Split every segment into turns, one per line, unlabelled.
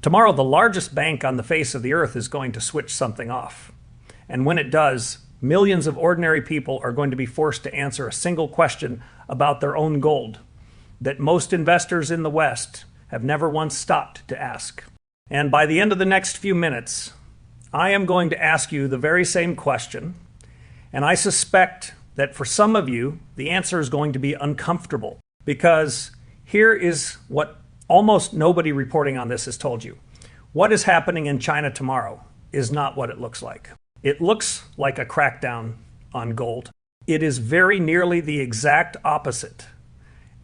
Tomorrow, the largest bank on the face of the earth is going to switch something off. And when it does, millions of ordinary people are going to be forced to answer a single question about their own gold that most investors in the West have never once stopped to ask. And by the end of the next few minutes, I am going to ask you the very same question, and I suspect that for some of you, the answer is going to be uncomfortable, because here is what almost nobody reporting on this has told you. What is happening in China tomorrow is not what it looks like. It looks like a crackdown on gold. It is very nearly the exact opposite.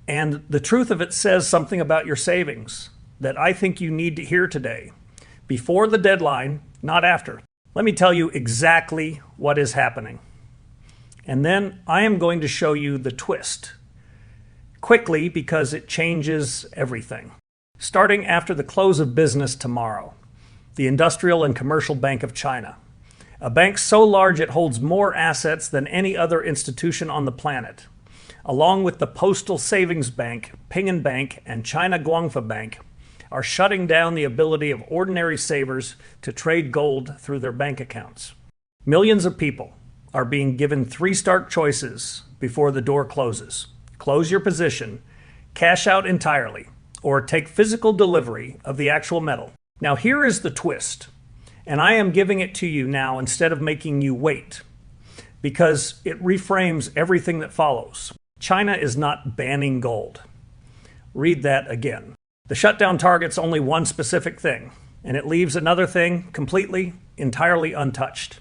And the truth of it says something about your savings that I think you need to hear today, before the deadline, not after. Let me tell you exactly what is happening. And then I am going to show you the twist quickly, because it changes everything. Starting after the close of business tomorrow, the Industrial and Commercial Bank of China, a bank so large it holds more assets than any other institution on the planet, along with the Postal Savings Bank, Ping An Bank, and China Guangfa Bank, are shutting down the ability of ordinary savers to trade gold through their bank accounts. Millions of people are being given 3 stark choices before the door closes. Close your position, cash out entirely, or take physical delivery of the actual metal. Now here is the twist, and I am giving it to you now instead of making you wait, because it reframes everything that follows. China is not banning gold. Read that again. The shutdown targets only one specific thing, and it leaves another thing completely, entirely untouched.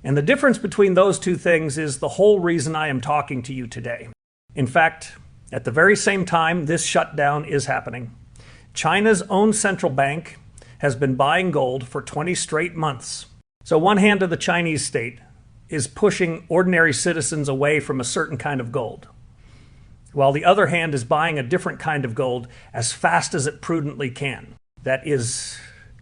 And the difference between those two things is the whole reason I am talking to you today. In fact, at the very same time this shutdown is happening, China's own central bank has been buying gold for 20 straight months. So one hand of the Chinese state is pushing ordinary citizens away from a certain kind of gold, while the other hand is buying a different kind of gold as fast as it prudently can. That is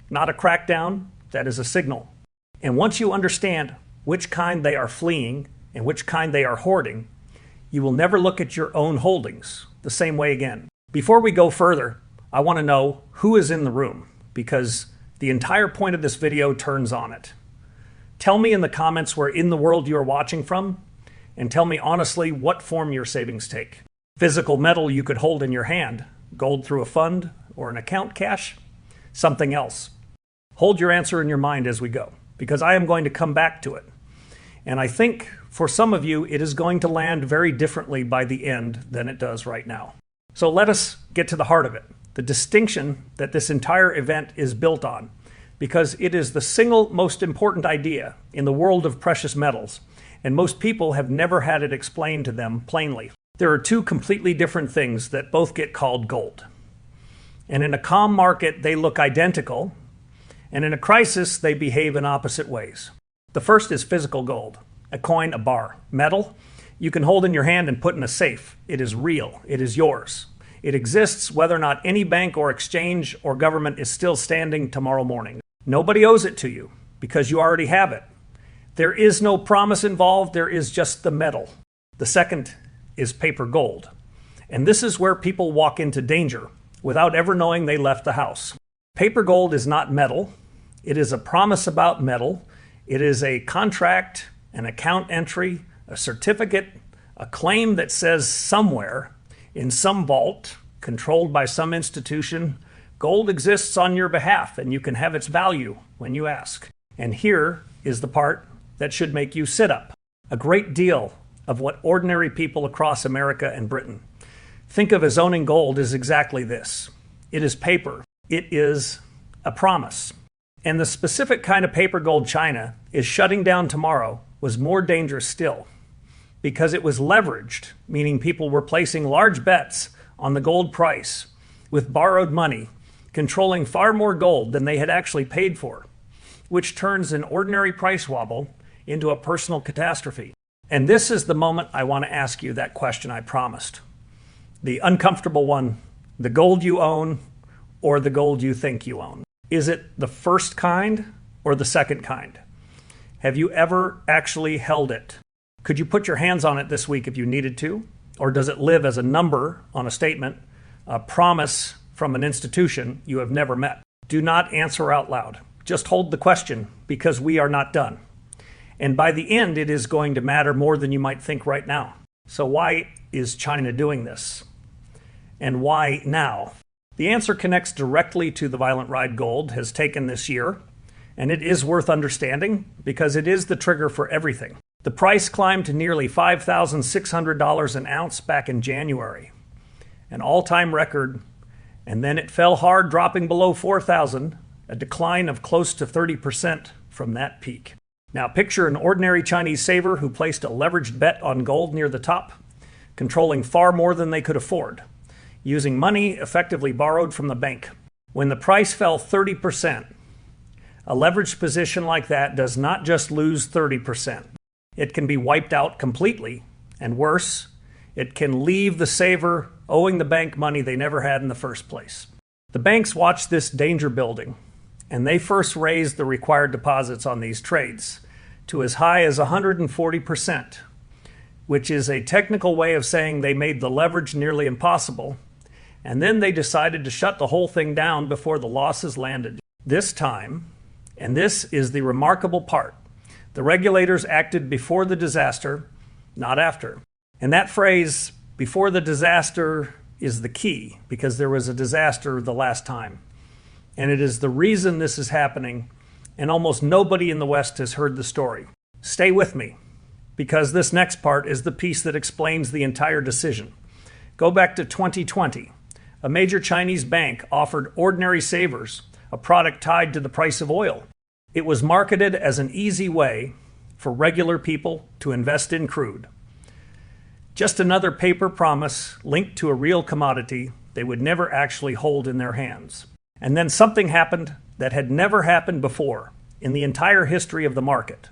not a crackdown, that is a signal. And once you understand which kind they are fleeing and which kind they are hoarding, you will never look at your own holdings the same way again. Before we go further, I want to know who is in the room, because the entire point of this video turns on it. Tell me in the comments where in the world you are watching from, and tell me honestly what form your savings take. Physical metal you could hold in your hand, gold through a fund or an account cash, something else. Hold your answer in your mind as we go, because I am going to come back to it. And I think for some of you, it is going to land very differently by the end than it does right now. So let us get to the heart of it, the distinction that this entire event is built on, because it is the single most important idea in the world of precious metals, and most people have never had it explained to them plainly. There are 2 completely different things that both get called gold. And in a calm market, they look identical, and in a crisis, they behave in opposite ways. The first is physical gold, a coin, a bar, metal you can hold in your hand and put in a safe. It is real. It is yours. It exists whether or not any bank or exchange or government is still standing tomorrow morning. Nobody owes it to you because you already have it. There is no promise involved. There is just the metal. The second is paper gold. And this is where people walk into danger without ever knowing they left the house. Paper gold is not metal. It is a promise about metal. It is a contract, an account entry, a certificate, a claim that says somewhere in some vault controlled by some institution, gold exists on your behalf and you can have its value when you ask. And here is the part that should make you sit up. A great deal of what ordinary people across America and Britain think of as owning gold is exactly this. It is paper. It is a promise. And the specific kind of paper gold China is shutting down tomorrow was more dangerous still, because it was leveraged, meaning people were placing large bets on the gold price with borrowed money, controlling far more gold than they had actually paid for, which turns an ordinary price wobble into a personal catastrophe. And this is the moment I want to ask you that question I promised. The uncomfortable one, the gold you own or the gold you think you own. Is it the first kind or the second kind? Have you ever actually held it? Could you put your hands on it this week if you needed to? Or does it live as a number on a statement, a promise from an institution you have never met? Do not answer out loud. Just hold the question, because we are not done. And by the end, it is going to matter more than you might think right now. So why is China doing this? And why now? The answer connects directly to the violent ride gold has taken this year, and it is worth understanding because it is the trigger for everything. The price climbed to nearly $5,600 an ounce back in January, an all-time record, and then it fell hard, dropping below $4,000, a decline of close to 30% from that peak. Now picture an ordinary Chinese saver who placed a leveraged bet on gold near the top, controlling far more than they could afford, using money effectively borrowed from the bank. When the price fell 30%, a leveraged position like that does not just lose 30%. It can be wiped out completely, and worse, it can leave the saver owing the bank money they never had in the first place. The banks watched this danger building, and they first raised the required deposits on these trades to as high as 140%, which is a technical way of saying they made the leverage nearly impossible, and then they decided to shut the whole thing down before the losses landed. This time, and this is the remarkable part, the regulators acted before the disaster, not after. And that phrase, before the disaster, is the key, because there was a disaster the last time. And it is the reason this is happening, and almost nobody in the West has heard the story. Stay with me, because this next part is the piece that explains the entire decision. Go back to 2020. A major Chinese bank offered ordinary savers a product tied to the price of oil. It was marketed as an easy way for regular people to invest in crude. Just another paper promise linked to a real commodity they would never actually hold in their hands. And then something happened that had never happened before in the entire history of the market.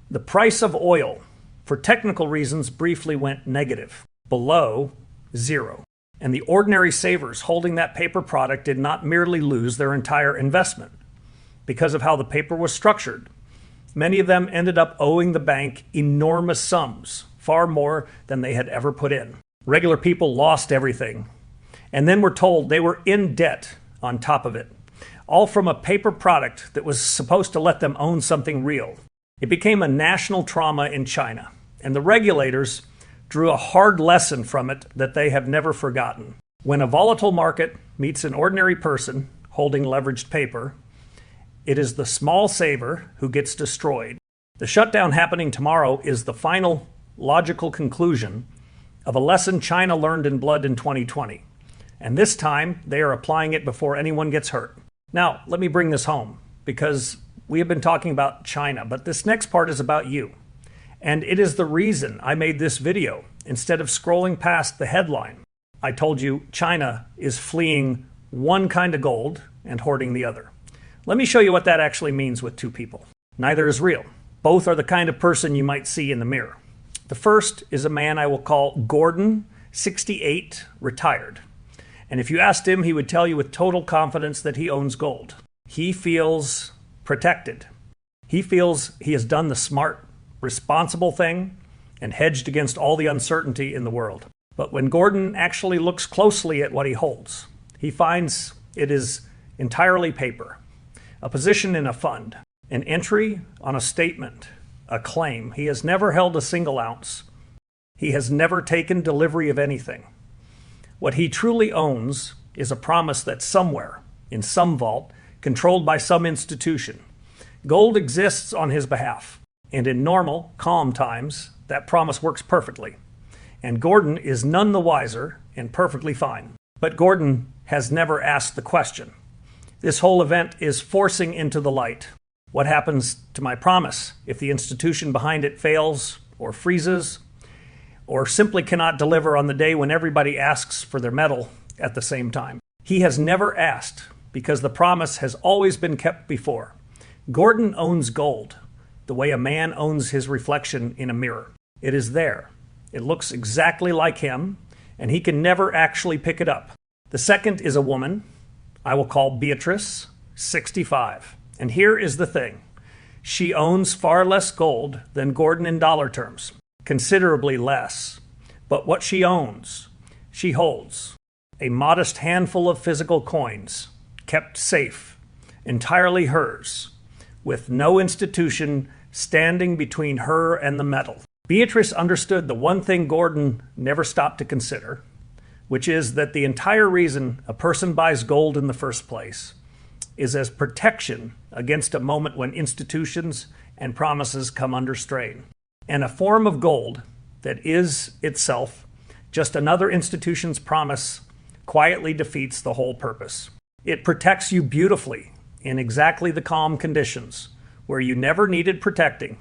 The price of oil, for technical reasons, briefly went negative, below zero. And the ordinary savers holding that paper product did not merely lose their entire investment. Because of how the paper was structured, many of them ended up owing the bank enormous sums, far more than they had ever put in. Regular people lost everything, and then were told they were in debt on top of it, all from a paper product that was supposed to let them own something real. It became a national trauma in China, and the regulators drew a hard lesson from it that they have never forgotten. When a volatile market meets an ordinary person holding leveraged paper, it is the small saver who gets destroyed. The shutdown happening tomorrow is the final logical conclusion of a lesson China learned in blood in 2020. And this time, they are applying it before anyone gets hurt. Now, let me bring this home, because we have been talking about China, but this next part is about you. And it is the reason I made this video instead of scrolling past the headline. I told you China is fleeing one kind of gold and hoarding the other. Let me show you what that actually means with two people. Neither is real. Both are the kind of person you might see in the mirror. The first is a man I will call Gordon, 68, retired. And if you asked him, he would tell you with total confidence that he owns gold. He feels protected. He feels he has done the smart, responsible thing and hedged against all the uncertainty in the world. But when Gordon actually looks closely at what he holds, he finds it is entirely paper. A position in a fund, an entry on a statement, a claim. He has never held a single ounce. He has never taken delivery of anything. What he truly owns is a promise that somewhere, in some vault, controlled by some institution, gold exists on his behalf. And in normal, calm times, that promise works perfectly. And Gordon is none the wiser and perfectly fine. But Gordon has never asked the question. This whole event is forcing into the light. What happens to my promise if the institution behind it fails or freezes or simply cannot deliver on the day when everybody asks for their metal at the same time? He has never asked because the promise has always been kept before. Gordon owns gold the way a man owns his reflection in a mirror. It is there. It looks exactly like him, and he can never actually pick it up. The second is a woman I will call Beatrice, 65. And here is the thing. She owns far less gold than Gordon in dollar terms, considerably less. But what she owns, she holds. A modest handful of physical coins, kept safe entirely hers, with no institution standing between her and the metal. Beatrice understood the one thing Gordon never stopped to consider, which is that the entire reason a person buys gold in the first place is as protection against a moment when institutions and promises come under strain. And a form of gold that is itself just another institution's promise quietly defeats the whole purpose. It protects you beautifully in exactly the calm conditions where you never needed protecting,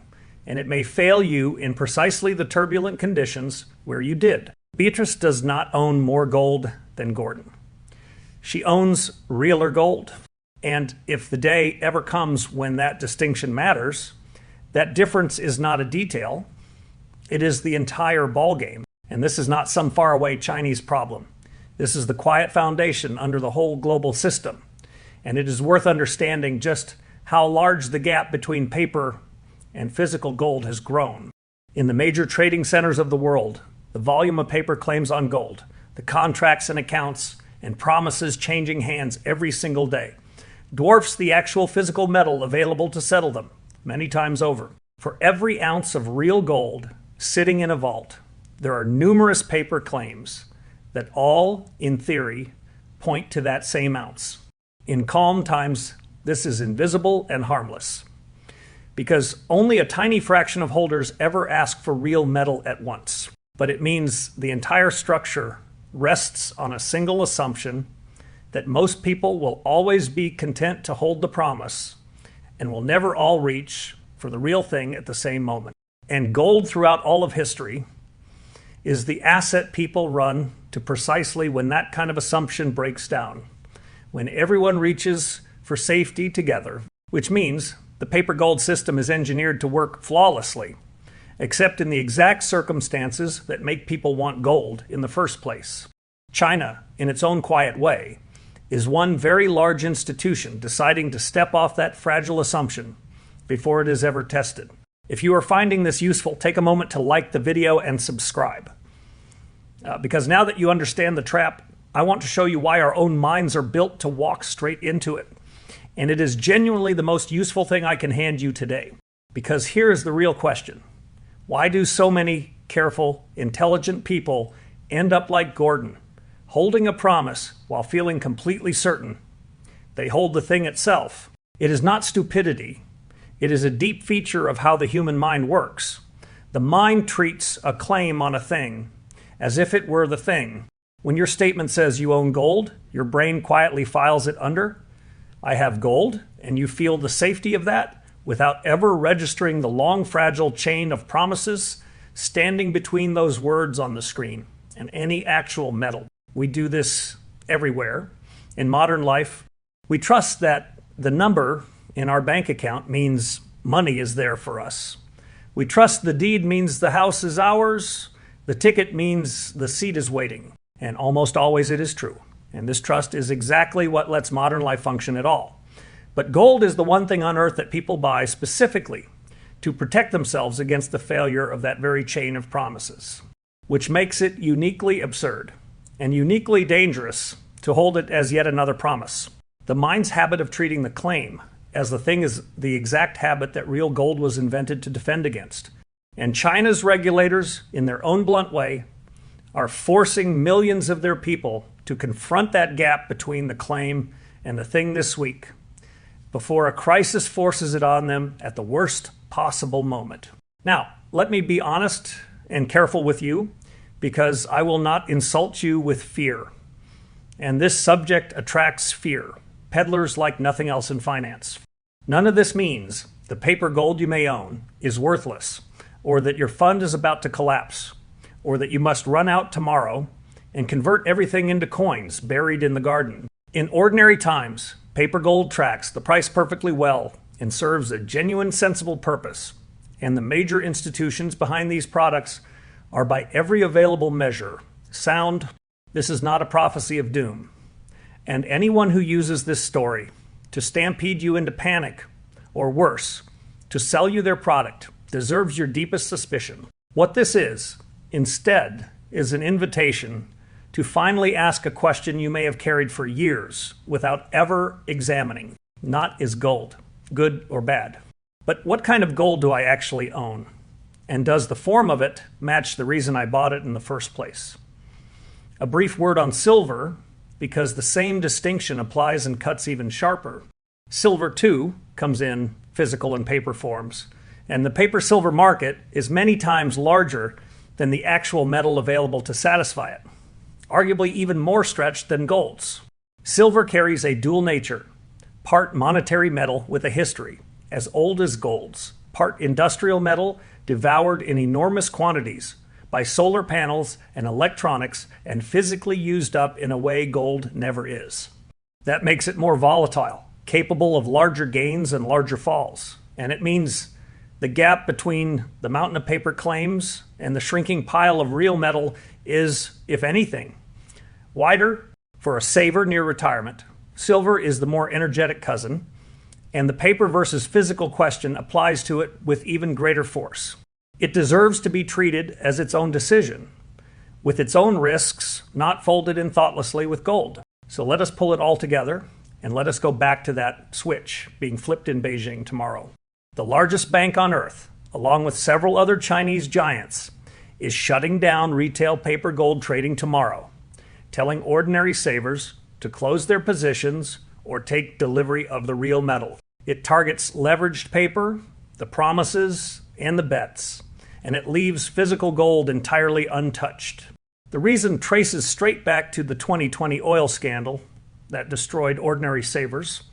and it may fail you in precisely the turbulent conditions where you did. Beatrice does not own more gold than Gordon. She owns realer gold. And if the day ever comes when that distinction matters, that difference is not a detail. It is the entire ballgame. And this is not some faraway Chinese problem. This is the quiet foundation under the whole global system. And it is worth understanding just how large the gap between paper and physical gold has grown. In the major trading centers of the world, the volume of paper claims on gold, the contracts and accounts and promises changing hands every single day, dwarfs the actual physical metal available to settle them many times over. For every ounce of real gold sitting in a vault, there are numerous paper claims that all, in theory, point to that same ounce. In calm times, this is invisible and harmless, because only a tiny fraction of holders ever ask for real metal at once. But it means the entire structure rests on a single assumption that most people will always be content to hold the promise and will never all reach for the real thing at the same moment. And gold throughout all of history is the asset people run to precisely when that kind of assumption breaks down, when everyone reaches for safety together, which means the paper gold system is engineered to work flawlessly, except in the exact circumstances that make people want gold in the first place. China, in its own quiet way, is one very large institution deciding to step off that fragile assumption before it is ever tested. If you are finding this useful, take a moment to like the video and subscribe. Because now that you understand the trap, I want to show you why our own minds are built to walk straight into it. And it is genuinely the most useful thing I can hand you today. Because here is the real question. Why do so many careful, intelligent people end up like Gordon, holding a promise while feeling completely certain they hold the thing itself? It is not stupidity. It is a deep feature of how the human mind works. The mind treats a claim on a thing as if it were the thing. When your statement says you own gold, your brain quietly files it under "I have gold," and you feel the safety of that without ever registering the long, fragile chain of promises standing between those words on the screen and any actual metal. We do this everywhere. In modern life, we trust that the number in our bank account means money is there for us. We trust the deed means the house is ours. The ticket means the seat is waiting. And almost always it is true. And this trust is exactly what lets modern life function at all. But gold is the one thing on earth that people buy specifically to protect themselves against the failure of that very chain of promises, which makes it uniquely absurd and uniquely dangerous to hold it as yet another promise. The mind's habit of treating the claim as the thing is the exact habit that real gold was invented to defend against. And China's regulators, in their own blunt way, are forcing millions of their people to confront that gap between the claim and the thing this week, before a crisis forces it on them at the worst possible moment. Now, let me be honest and careful with you, because I will not insult you with fear. And this subject attracts fear. Peddlers like nothing else in finance. None of this means the paper gold you may own is worthless, or that your fund is about to collapse, or that you must run out tomorrow and convert everything into coins buried in the garden. In ordinary times, paper gold tracks the price perfectly well and serves a genuine, sensible purpose. And the major institutions behind these products are by every available measure sound. This is not a prophecy of doom. And anyone who uses this story to stampede you into panic, or worse, to sell you their product, deserves your deepest suspicion. What this is, instead, is an invitation to finally ask a question you may have carried for years without ever examining. not is gold, good or bad. But what kind of gold do I actually own? And does the form of it match the reason I bought it in the first place? A brief word on silver, because the same distinction applies and cuts even sharper. Silver, too, comes in physical and paper forms, and the paper-silver market is many times larger than the actual metal available to satisfy it, arguably even more stretched than gold's. Silver carries a dual nature, part monetary metal with a history, as old as gold's, part industrial metal devoured in enormous quantities by solar panels and electronics and physically used up in a way gold never is. That makes it more volatile, capable of larger gains and larger falls, and it means the gap between the mountain of paper claims and the shrinking pile of real metal is, if anything, wider for a saver near retirement. Silver is the more energetic cousin, and the paper versus physical question applies to it with even greater force. It deserves to be treated as its own decision, with its own risks not folded in thoughtlessly with gold. So let us pull it all together, and let us go back to that switch being flipped in Beijing tomorrow. The largest bank on earth, along with several other Chinese giants, is shutting down retail paper gold trading tomorrow, telling ordinary savers to close their positions or take delivery of the real metal. It targets leveraged paper, the promises, and the bets, and it leaves physical gold entirely untouched. The reason traces straight back to the 2020 oil scandal that destroyed ordinary savers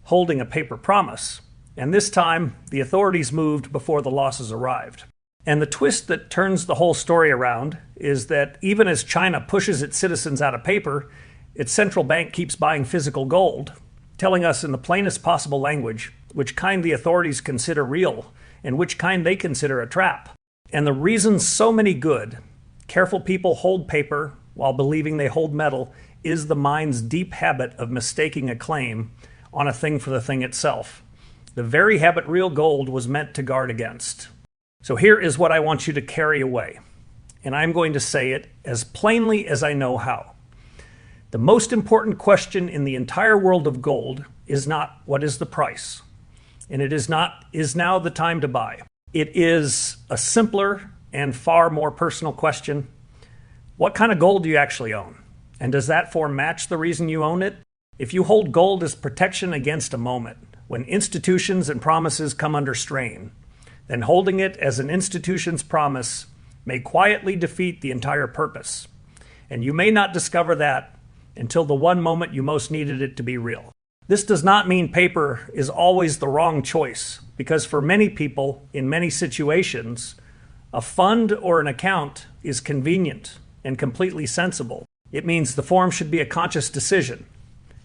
holding a paper promise, and this time the authorities moved before the losses arrived. And the twist that turns the whole story around is that even as China pushes its citizens out of paper, its central bank keeps buying physical gold, telling us in the plainest possible language which kind the authorities consider real and which kind they consider a trap. And the reason so many good, careful people hold paper while believing they hold metal is the mind's deep habit of mistaking a claim on a thing for the thing itself. The very habit real gold was meant to guard against. So here is what I want you to carry away, and I'm going to say it as plainly as I know how. The most important question in the entire world of gold is not what is the price, and it is not, is now the time to buy. It is a simpler and far more personal question. What kind of gold do you actually own? And does that form match the reason you own it? If you hold gold as protection against a moment, when institutions and promises come under strain, then holding it as an institution's promise may quietly defeat the entire purpose. And you may not discover that until the one moment you most needed it to be real. This does not mean paper is always the wrong choice, because for many people, in many situations, a fund or an account is convenient and completely sensible. It means the form should be a conscious decision,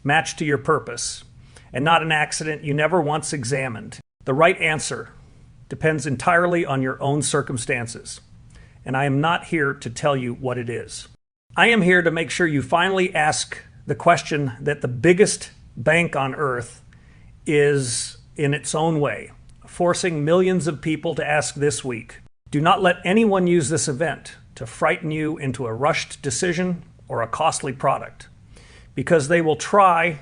matched to your purpose, and not an accident you never once examined. The right answer depends entirely on your own circumstances, and I am not here to tell you what it is. I am here to make sure you finally ask the question that the biggest bank on earth is, in its own way, forcing millions of people to ask this week. Do not let anyone use this event to frighten you into a rushed decision or a costly product, because they will try,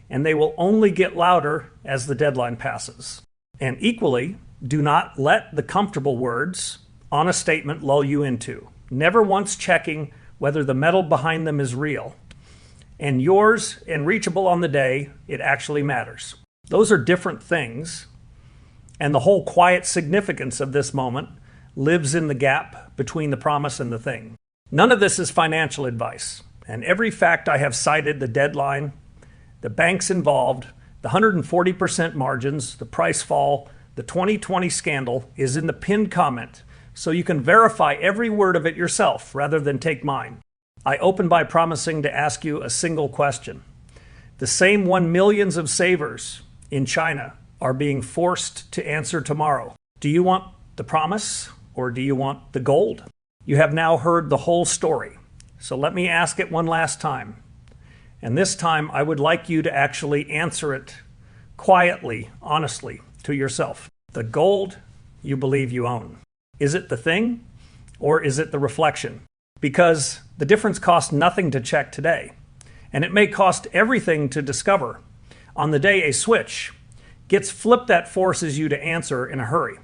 and they will only get louder as the deadline passes. And equally, do not let the comfortable words on a statement lull you into, never once checking whether the metal behind them is real, and yours and reachable on the day it actually matters. Those are different things, and the whole quiet significance of this moment lives in the gap between the promise and the thing. None of this is financial advice, and every fact I have cited, the deadline, the banks involved, the 140% margins, the price fall, the 2020 scandal, is in the pinned comment, so you can verify every word of it yourself rather than take mine. I open by promising to ask you a single question. The same one millions of savers in China are being forced to answer tomorrow. Do you want the promise or do you want the gold? You have now heard the whole story, so let me ask it one last time. And this time I would like you to actually answer it quietly, honestly, to yourself. The gold you believe you own. Is it the thing or is it the reflection? Because the difference costs nothing to check today, and it may cost everything to discover on the day a switch gets flipped that forces you to answer in a hurry.